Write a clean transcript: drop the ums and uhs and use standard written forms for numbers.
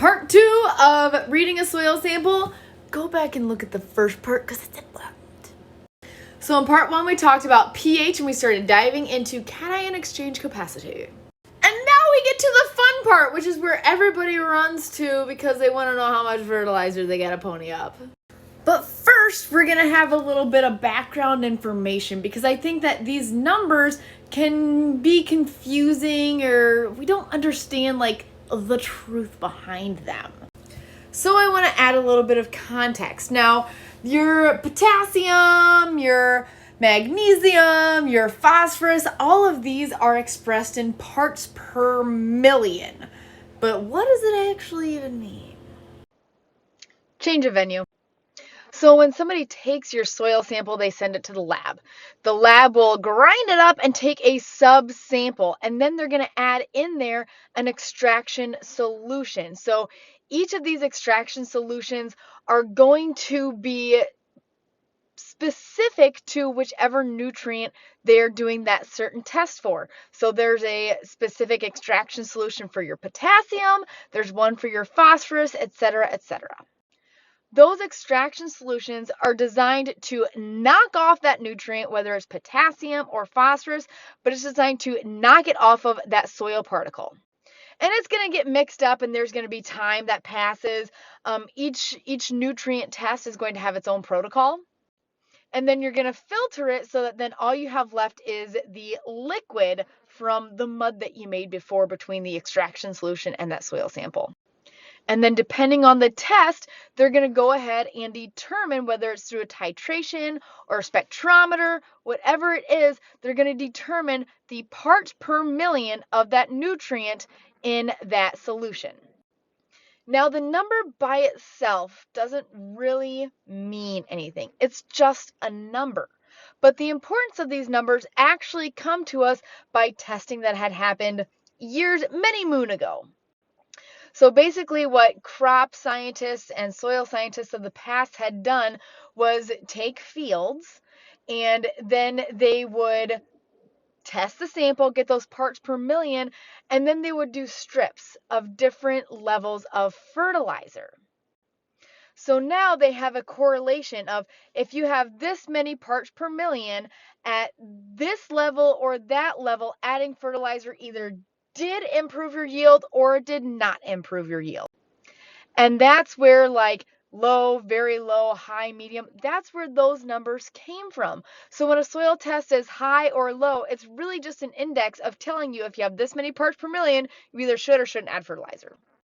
Part 2 of reading a soil sample, go back and look at the first part because it's important. So in part 1 we talked about pH and we started diving into cation exchange capacity. And now we get to the fun part, which is where everybody runs to because they want to know how much fertilizer they gotta pony up. But first, we're gonna have a little bit of background information because I think that these numbers can be confusing or we don't understand like the truth behind them. So I want to add a little bit of context. Now, your potassium, your magnesium, your phosphorus, all of these are expressed in parts per million. But what does it actually even mean? Change of venue. So when somebody takes your soil sample, they send it to the lab. The lab will grind it up and take a sub-sample, and then they're going to add in there an extraction solution. So each of these extraction solutions are going to be specific to whichever nutrient they're doing that certain test for. So there's a specific extraction solution for your potassium, there's one for your phosphorus, etc., etc. Those extraction solutions are designed to knock off that nutrient, whether it's potassium or phosphorus, but it's designed to knock it off of that soil particle. And it's going to get mixed up and there's going to be time that passes. Each nutrient test is going to have its own protocol. And then you're going to filter it so that then all you have left is the liquid from the mud that you made before between the extraction solution and that soil sample. And then depending on the test, they're going to go ahead and determine whether it's through a titration or a spectrometer, whatever it is, they're going to determine the parts per million of that nutrient in that solution. Now, the number by itself doesn't really mean anything. It's just a number. But the importance of these numbers actually come to us by testing that had happened years, many moon ago. So basically what crop scientists and soil scientists of the past had done was take fields and then they would test the sample, get those parts per million, and then they would do strips of different levels of fertilizer. So now they have a correlation of if you have this many parts per million at this level or that level, adding fertilizer either did improve your yield or did not improve your yield. And that's where like low, very low, high, medium, that's where those numbers came from. So when a soil test is high or low, it's really just an index of telling you if you have this many parts per million, you either should or shouldn't add fertilizer.